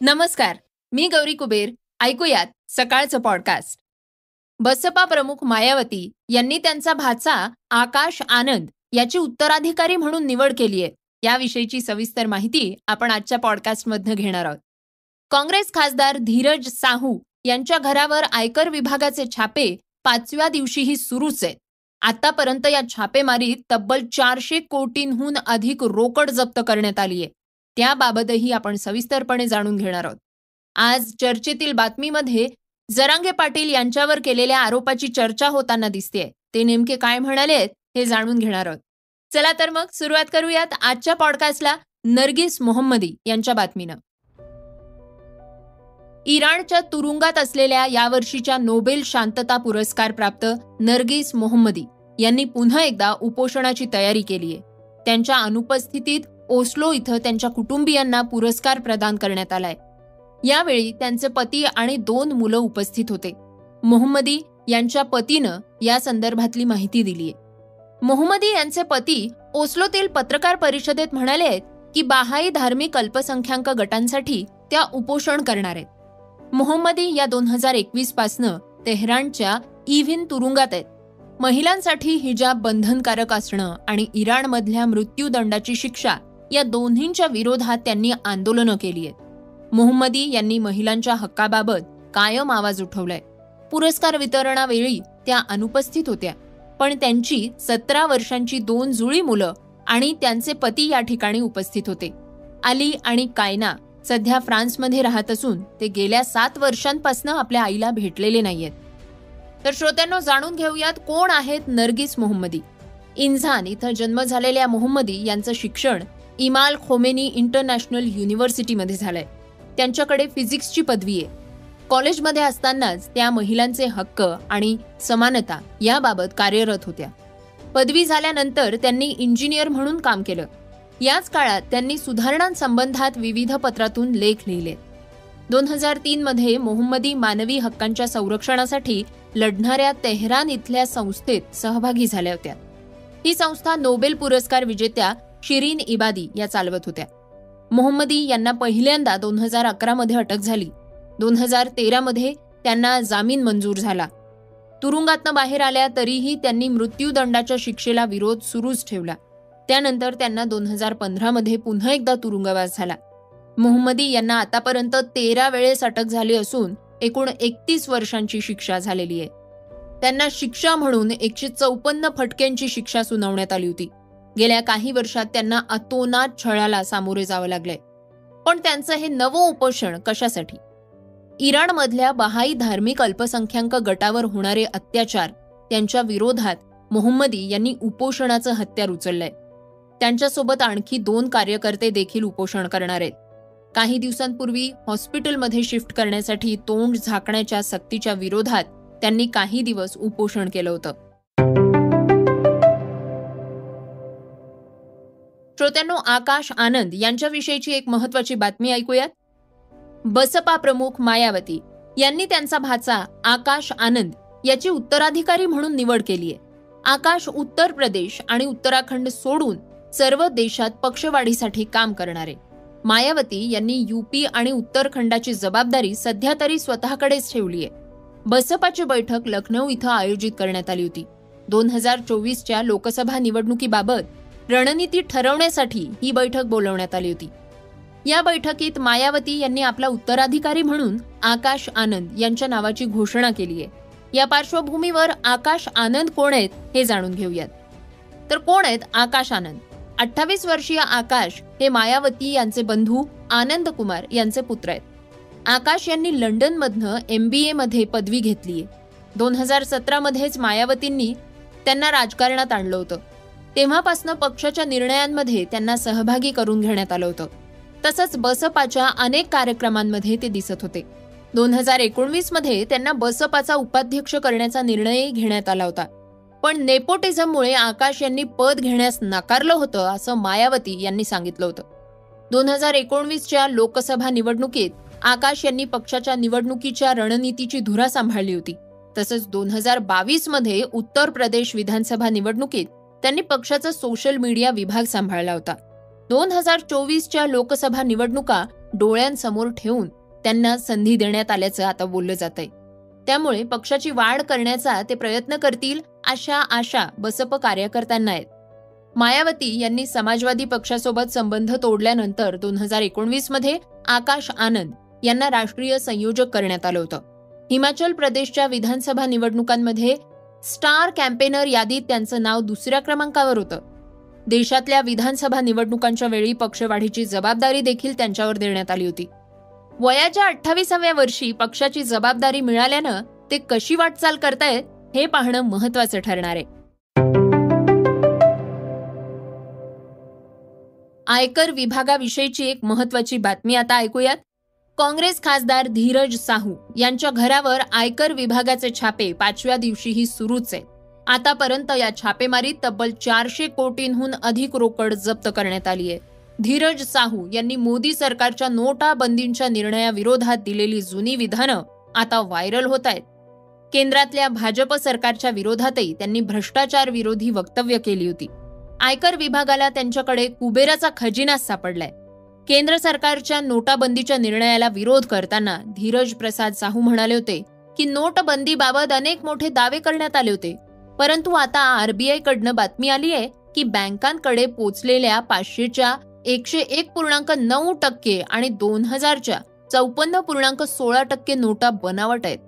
नमस्कार, मी गौरी कुबेर. ऐकूयात सकाळचं पॉडकास्ट. बसपा प्रमुख मायावती यांनी त्यांचा भाचा आकाश आनंद याची उत्तराधिकारी म्हणून निवड केली आहे. याविषयीची सविस्तर माहिती आपण आजच्या पॉडकास्टमधनं घेणार आहोत. काँग्रेस खासदार धीरज साहू यांच्या घरावर आयकर विभागाचे छापे 5व्या दिवशीही सुरूच आहेत. आतापर्यंत या छापेमारीत तब्बल 400 कोटींहून अधिक रोकड जप्त करण्यात आली आहे. त्याबाबतही आपण सविस्तरपणे जाणून घेणार आहोत. आज चर्चेतील बातमीमध्ये जरांगे पाटील यांच्यावर केलेल्या आरोपाची चर्चा होताना दिसतेय. ते नेमके काय म्हणालेत हे जाणून घेणार आहोत. चला तर मग सुरुवात करूयात आजच्या पॉडकास्टला नर्गिस मोहम्मदी यांच्या बातमीनं. इराणच्या तुरुंगात असलेल्या यावर्षीच्या नोबेल शांतता पुरस्कार प्राप्त नर्गिस मोहम्मदी यांनी पुन्हा एकदा उपोषणाची तयारी केली आहे. त्यांच्या अनुपस्थितीत ओस्लो इथं त्यांच्या कुटुंबियांना पुरस्कार प्रदान करण्यात आलाय. यावेळी त्यांचे पती आणि 2 मुलं उपस्थित होते. मोहम्मदी यांच्या पतीनं या संदर्भातली माहिती दिलीय. मोहम्मदी यांचे पती ओस्लोतील पत्रकार परिषदेत म्हणाले आहेत की बहाई धार्मिक अल्पसंख्याक गटांसाठी त्या उपोषण करणार आहेत. मोहम्मदी या 2021 पासनं तेहरानच्या इव्हिन तुरुंगात आहेत. महिलांसाठी हिजाब बंधनकारक असणं आणि इराणमधल्या मृत्यूदंडाची शिक्षा या दोन्हींच्या विरोधात त्यांनी आंदोलनं केली आहेत. मोहम्मदी यांनी महिलांच्या हक्काबाबत कायम आवाज उठवलाय. पुरस्कार वितरणावेळी त्या अनुपस्थित होत्या, पण त्यांची 17 वर्षांची 2 जुळी मुलं आणि त्यांचे पती या ठिकाणी उपस्थित होते. अली आणि कायना सध्या फ्रान्समध्ये राहत असून ते गेल्या 7 वर्षांपासून आपल्या आईला भेटलेले नाहीयेत. तर श्रोत्यांनो, जाणून घेऊयात कोण आहेत नर्गिस मोहम्मदी. इंझान इथं जन्म झालेल्या मोहम्मदी यांचं शिक्षण इमाल खोमेनी इंटरनॅशनल युनिव्हर्सिटीमध्ये झालंय. त्यांच्याकडे फिजिक्सची पदवी आहे. कॉलेजमध्ये असतानाच त्या महिलांचे हक्क आणि समानता याबाबत कार्यरत होत्या. पदवी झाल्यानंतर त्यांनी इंजिनियर म्हणून काम केलं. याच काळात त्यांनी सुधारणांसंबंधात विविध पत्रातून लेख लिहिले. 2003 मध्ये मोहम्मदी मानवी हक्कांच्या संरक्षणासाठी लढणाऱ्या तेहरान इथल्या संस्थेत सहभागी झाल्या होत्या. ही संस्था नोबेल पुरस्कार विजेत्या शिरीन इबादी या चालवत होत्या. मोहम्मदी यांना पहिल्यांदा 2011 मध्ये अटक झाली. 2013 मध्ये त्यांना जामीन मंजूर झाला. तुरुंगातनं बाहेर आल्या तरीही त्यांनी मृत्यूदंडाच्या शिक्षेला विरोध सुरूच ठेवला. त्यानंतर त्यांना 2015 मध्ये पुन्हा एकदा तुरुंगवास झाला. मोहम्मदी यांना आतापर्यंत 13 वेळेस अटक झाली असून एकूण 31 वर्षांची शिक्षा झालेली आहे. त्यांना शिक्षा म्हणून 154 फटक्यांची शिक्षा सुनावण्यात आली होती. गेल्या काही वर्षात त्यांना अतोनात छळाला सामोरे जावं लागलंय. पण त्यांचं हे नवं उपोषण कशासाठी? इराणमधल्या बहाई धार्मिक अल्पसंख्याक गटावर होणारे अत्याचार त्यांच्या विरोधात मोहम्मदी यांनी उपोषणाचं हत्यार उचललंय. त्यांच्यासोबत आणखी 2 कार्यकर्ते देखील उपोषण करणार आहेत. काही दिवसांपूर्वी हॉस्पिटलमध्ये शिफ्ट करण्यासाठी तोंड झाकण्याच्या सक्तीच्या विरोधात त्यांनी काही दिवस उपोषण केलं होतं. श्रोत्यांनो, आकाश आनंद यांच्याविषयीची एक महत्वाची बातमी ऐकूयात. बसपा प्रमुख मायावती यांनी त्यांचा भाचा आकाश आनंद याची उत्तराधिकारी म्हणून निवड केली आहे. आकाश उत्तर प्रदेश आणि उत्तराखंड सोडून सर्व देशात पक्षवाढीसाठी काम करणार आहे. मायावती यांनी यूपी आणि उत्तराखंडाची जबाबदारी सध्या तरी स्वतःकडेच ठेवली आहे. बसपाची बैठक लखनौ इथं आयोजित करण्यात आली होती. 2024च्या लोकसभा निवडणुकीबाबत रणनीती ठरवण्यासाठी ही बैठक बोलवण्यात आली होती. या बैठकीत मायावती यांनी आपला उत्तराधिकारी म्हणून आकाश आनंद यांच्या नावाची घोषणा केली आहे. या पार्श्वभूमीवर आकाश आनंद कोण आहेत हे जाणून घेऊयात. तर कोण आहेत आकाश आनंद? 28 वर्षीय आकाश हे मायावती यांचे बंधू आनंद कुमार यांचे पुत्र आहेत. आकाश यांनी लंडनमधनं MBA मध्ये पदवी घेतली आहे. 2017 मध्येच मायावतींनी त्यांना राजकारणात आणलं होतं. तेव्हापासनं पक्षाच्या निर्णयांमध्ये त्यांना सहभागी करून घेण्यात आलं होतं. तसंच बसपाच्या अनेक कार्यक्रमांमध्ये ते दिसत होते. 2019 मध्ये त्यांना बसपाचा उपाध्यक्ष करण्याचा निर्णय घेण्यात आला होता. पण नेपोटिझममुळे आकाश यांनी पद घेण्यास नाकारलं होतं असं मायावती यांनी सांगितलं होतं. 2019च्या लोकसभा निवडणुकीत आकाश यांनी पक्षाच्या निवडणुकीच्या रणनीतीची धुरा सांभाळली होती. तसंच 2022 मध्ये उत्तर प्रदेश विधानसभा निवडणुकीत त्यांनी पक्षाचा सोशल मीडिया विभाग सांभाळला होता. 2024च्या लोकसभा निवडणुका डोळ्यांसमोर ठेवून त्यांना संधी देण्यात आल्याचं आता बोललं जातंय. त्यामुळे पक्षाची वाढ करण्याचा ते प्रयत्न करतील अशा आशा बसप कार्यकर्त्यांना आहेत. मायावती यांनी समाजवादी पक्षासोबत संबंध तोडल्यानंतर 2019 मध्ये आकाश आनंद यांना राष्ट्रीय संयोजक करण्यात आलं होतं. हिमाचल प्रदेशच्या विधानसभा निवडणुकांमध्ये स्टार कॅम्पेनर यादीत त्यांचं नाव दुसऱ्या क्रमांकावर होतं. देशातल्या विधानसभा निवडणुकांच्या वेळी पक्षवाढीची जबाबदारी देखील त्यांच्यावर देण्यात आली होती. वयाच्या 28व्या वर्षी पक्षाची जबाबदारी मिळाल्यानं ते कशी वाटचाल करतायत हे पाहणं महत्त्वाचं ठरणार आहे. आयकर विभागाविषयीची एक महत्त्वाची बातमी आता ऐकूयात. काँग्रेस खासदार धीरज साहू यांच्या घरावर आयकर विभागाचे छापे 5व्या दिवशीही सुरूच आहेत. आतापर्यंत या छापेमारीत तब्बल 400 कोटींहून अधिक रोकड जप्त करण्यात आली आहे. धीरज साहू यांनी मोदी सरकारच्या नोटाबंदीच्या निर्णयाविरोधात दिलेली जुनी विधानं आता व्हायरल होत आहेत. केंद्रातल्या भाजप सरकारच्या विरोधातही त्यांनी भ्रष्टाचार विरोधी वक्तव्य केली होती. आयकर विभागाला त्यांच्याकडे कुबेराचा खजिनाच सापडलाय. केंद्र सरकारच्या नोटाबंदीच्या निर्णयाला विरोध करताना धीरज प्रसाद साहू म्हणाले होते की नोटबंदीबाबत अनेक मोठे दावे करण्यात आले होते, परंतु आता आरबीआय कडनं बातमी आली आहे की बँकांकडे पोचलेल्या 500च्या 101.9% आणि 2000च्या 54.16% नोटा बनावट आहेत.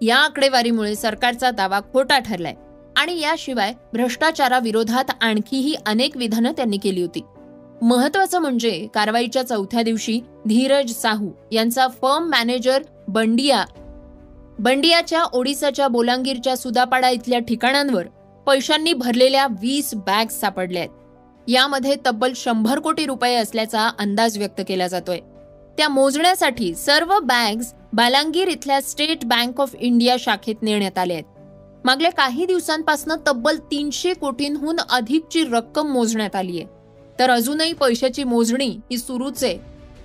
या आकडेवारीमुळे सरकारचा दावा खोटा ठरलाय आणि याशिवाय भ्रष्टाचाराविरोधात आणखीही अनेक विधानं त्यांनी केली होती. महत्त्वाचं म्हणजे कारवाईच्या 4थ्या दिवशी धीरज साहू यांचा फर्म मॅनेजर बंडियाच्या ओडिसाच्या बोलांगीरच्या सुदापाडा इथल्या ठिकाणांवर पैशांनी भरलेल्या 20 बॅग्स सापडल्या आहेत. यामध्ये तब्बल 100 कोटी रुपये असल्याचा अंदाज व्यक्त केला जातोय. त्या मोजण्यासाठी सर्व बॅग्स बालांगीर इथल्या स्टेट बँक ऑफ इंडिया शाखेत नेण्यात आल्या आहेत. मागल्या काही दिवसांपासून तब्बल 300 कोटींहून अधिकची रक्कम मोजण्यात आली आहे. तर अजूनही पैशाची मोजणी ही सुरूच आहे.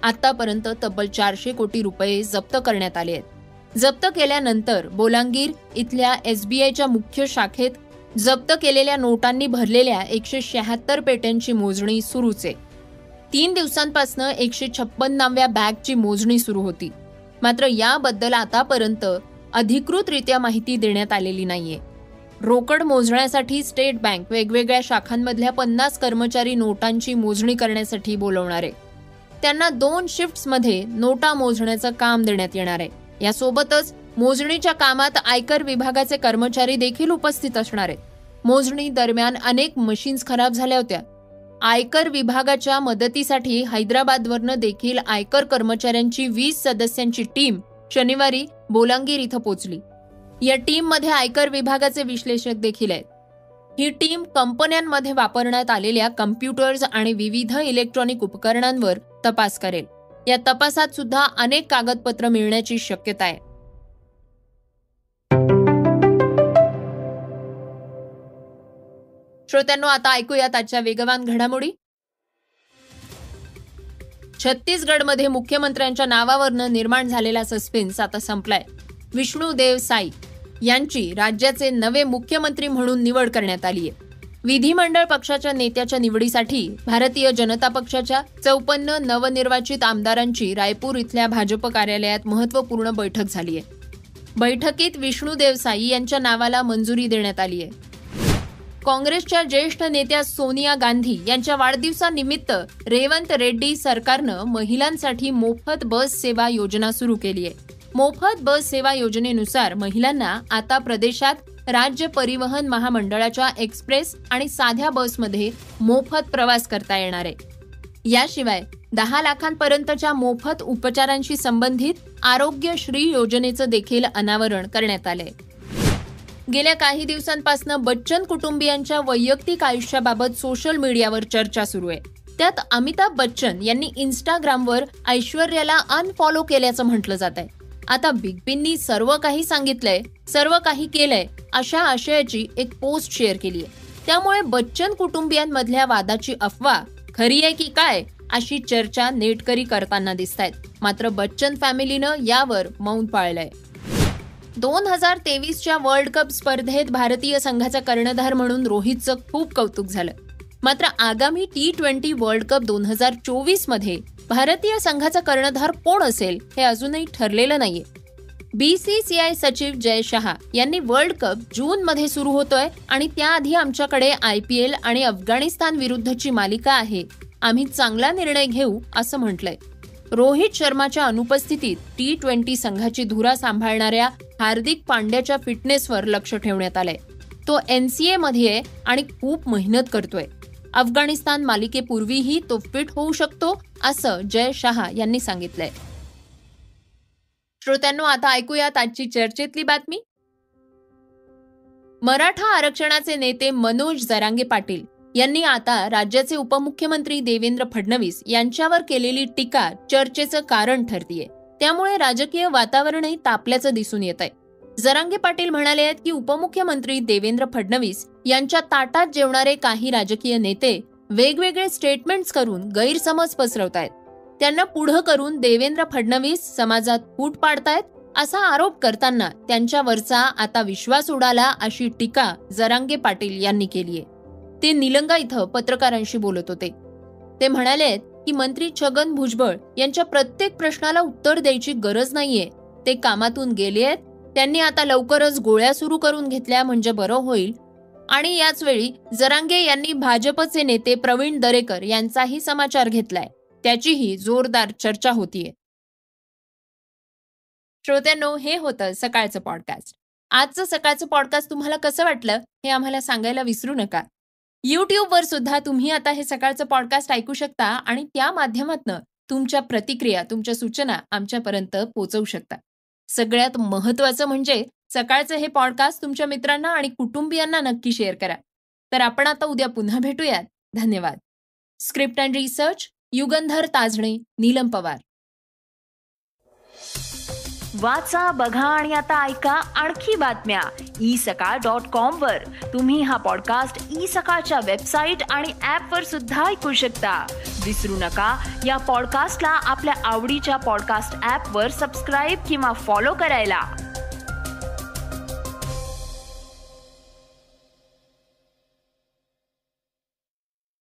आतापर्यंत तब्बल 400 कोटी रुपये जप्त करण्यात आले आहेत. जप्त केल्यानंतर बोलांगीर इथल्या SBIच्या मुख्य शाखेत जप्त केलेल्या नोटांनी भरलेल्या 176 पेट्यांची मोजणी सुरूच आहे. 3 दिवसांपासून 156व्या बॅगची मोजणी सुरू होती. मात्र याबद्दल आतापर्यंत अधिकृतरित्या माहिती देण्यात आलेली नाहीये. रोकड मोजण्यासाठी स्टेट बँक वेगवेगळ्या शाखांमधल्या 50 कर्मचारी नोटांची मोजणी करण्यासाठी बोलवणार आहे. त्यांना 2 शिफ्ट्समध्ये नोटा मोजण्याचं काम देण्यात येणार आहे. यासोबतच मोजणीच्या कामात आयकर विभागाचे कर्मचारी देखील उपस्थित असणार आहेत. मोजणी दरम्यान अनेक मशीन्स खराब झाल्या होत्या. आयकर विभागाच्या मदतीसाठी हैदराबादवरनं देखील आयकर कर्मचाऱ्यांची 20 सदस्यांची टीम शनिवारी बोलांगीर इथं पोहोचली. या टीममध्ये आयकर विभागाचे विश्लेषक देखील आहेत. ही टीम कंपन्यांमध्ये वापरण्यात आलेल्या कम्प्युटर्स आणि विविध इलेक्ट्रॉनिक उपकरणांवर तपास करेल. या तपासात सुद्धा अनेक कागदपत्र मिळण्याची शक्यता आहे. श्रोत्यांनो, आता ऐकूयात आजच्या वेगवान घडामोडी. छत्तीसगडमध्ये मुख्यमंत्र्यांच्या नावावरनं निर्माण झालेला सस्पेन्स आता संपलाय. विष्णुदेव साई यांची राज्याचे नवे मुख्यमंत्री म्हणून निवड करण्यात आली आहे. विधिमंडळ पक्षाच्या नेत्याच्या निवडीसाठी भारतीय जनता पक्षाच्या 54 नवनिर्वाचित आमदारांची रायपूर इथल्या भाजप कार्यालयात महत्त्वपूर्ण बैठक झाली आहे. बैठकीत विष्णुदेव साई यांच्या नावाला मंजुरी देण्यात आली आहे. काँग्रेसच्या ज्येष्ठ नेत्या सोनिया गांधी यांच्या वाढदिवसानिमित्त रेवंत रेड्डी सरकारनं महिलांसाठी मोफत बस सेवा योजना सुरू केली आहे. मोफत बस सेवा योजनेनुसार महिलांना आता प्रदेशात राज्य परिवहन महामंडळाच्या एक्सप्रेस आणि साध्या बसमध्ये मोफत प्रवास करता येणार आहे. याशिवाय 10 लाखांपर्यंतच्या मोफत उपचारांशी संबंधित आरोग्यश्री योजनेचं देखील अनावरण करण्यात आलंय. गेल्या काही दिवसांपासून बच्चन कुटुंबियांच्या वैयक्तिक आयुष्याबाबत सोशल मीडियावर चर्चा सुरू आहे. त्यात अमिताभ बच्चन यांनी इन्स्टाग्रामवर ऐश्वर्याला अनफॉलो केल्याचं म्हटलं जात आहे. आता बिग बींनी सर्व काही सांगितलंय, सर्व काही केलंय अशा आशयाची एक पोस्ट शेअर केली आहे. त्यामुळे बच्चन कुटुंबियांमधल्या वादाची अफवा खरी आहे की काय अशी चर्चा नेटकरी करताना दिसतायत. मात्र बच्चन फॅमिलीनं यावर मौन पाळलंय. 2023च्या वर्ल्ड कप स्पर्धेत भारतीय संघाचा कर्णधार म्हणून रोहितचं खूप कौतुक झालं. मात्र आगामी T20 वर्ल्ड कप 2024 मध्ये भारतीय संघाचा कर्णधार कोण असेल हे अजूनही ठरलेलं नाहीये. BCCI सचिव जय शहा यांनी वर्ल्ड कप जूनमध्ये सुरू होतोय आणि त्याआधी आमच्याकडे IPL आणि अफगाणिस्तान विरुद्धची मालिका आहे. आम्ही चांगला निर्णय घेऊ असं म्हटलंय. रोहित शर्माच्या अनुपस्थितीत T20 संघाची धुरा सांभाळणाऱ्या हार्दिक पांड्याच्या फिटनेसवर लक्ष ठेवण्यात आलंय. तो NCA मध्ये आहे आणि खूप मेहनत करतोय. अफगाणिस्तान मालिकेपूर्वीही तो फिट होऊ शकतो असं जय शहा यांनी सांगितलंय. श्रोत्यांनो, आता ऐकूयात आजची चर्चेतली बातमी. मराठा आरक्षणाचे नेते मनोज जरांगे पाटील यांनी आता राज्याचे उपमुख्यमंत्री देवेंद्र फडणवीस यांच्यावर केलेली टीका चर्चेचं कारण ठरतीये. त्यामुळे राजकीय वातावरणही तापल्याचं दिसून येत आहे. जरांगे पाटील म्हणाले आहेत की उपमुख्यमंत्री देवेंद्र फडणवीस यांच्या ताटात जेवणारे काही राजकीय नेते वेगवेगळे स्टेटमेंट्स करून गैरसमज पसरवतायत. त्यांना पुढं करून देवेंद्र फडणवीस समाजात फूट पाडतायत असा आरोप करताना त्यांच्यावरचा आता विश्वास उडाला अशी टीका जरांगे पाटील यांनी केलीय. ते निलंगा इथं पत्रकारांशी बोलत होते. ते म्हणाले की मंत्री छगन भुजबळ यांच्या प्रत्येक प्रश्नाला उत्तर द्यायची गरज नाहीये. ते कामातून गेलेत. त्यांनी आता लवकरच गोळ्या सुरू करून घेतल्या म्हणजे बरं होईल. आणि याच वेळी जरांगे यांनी भाजपचे नेते प्रवीण दरेकर यांचाही समाचार घेतलाय. त्याचीही जोरदार चर्चा होतीये. श्रोत्यांनो, हे होतं सकाळचं पॉडकास्ट. आजचं सकाळचं पॉडकास्ट तुम्हाला कसं वाटलं हे आम्हाला सांगायला विसरू नका. YouTubeवर सुद्धा तुम्ही आता हे सकाळचं पॉडकास्ट ऐकू शकता आणि त्या माध्यमातून तुमच्या प्रतिक्रिया, तुमच्या सूचना आमच्यापर्यंत पोहोचवू शकता. सगळ्यात महत्त्वाचं म्हणजे सकाळचं हे पॉडकास्ट तुमच्या मित्रांना आणि कुटुंबियांना नक्की शेअर करा. तर आपण आता उद्या पुन्हा भेटूयात. धन्यवाद. Script and research Yugandhar Tajane, Neelam Pawar. वाचा, बघा आणि आता ऐका आणखी बातम्या isakal.com वर. तुम्ही हा पॉडकास्ट isakal वेबसाईट आणि ऍपवर सुद्धा ऐकू शकता. विसरू नका, या पॉडकास्टला आपल्या आवडीच्या पॉडकास्ट ऍपवर सबस्क्राईब किंवा फॉलो करायला.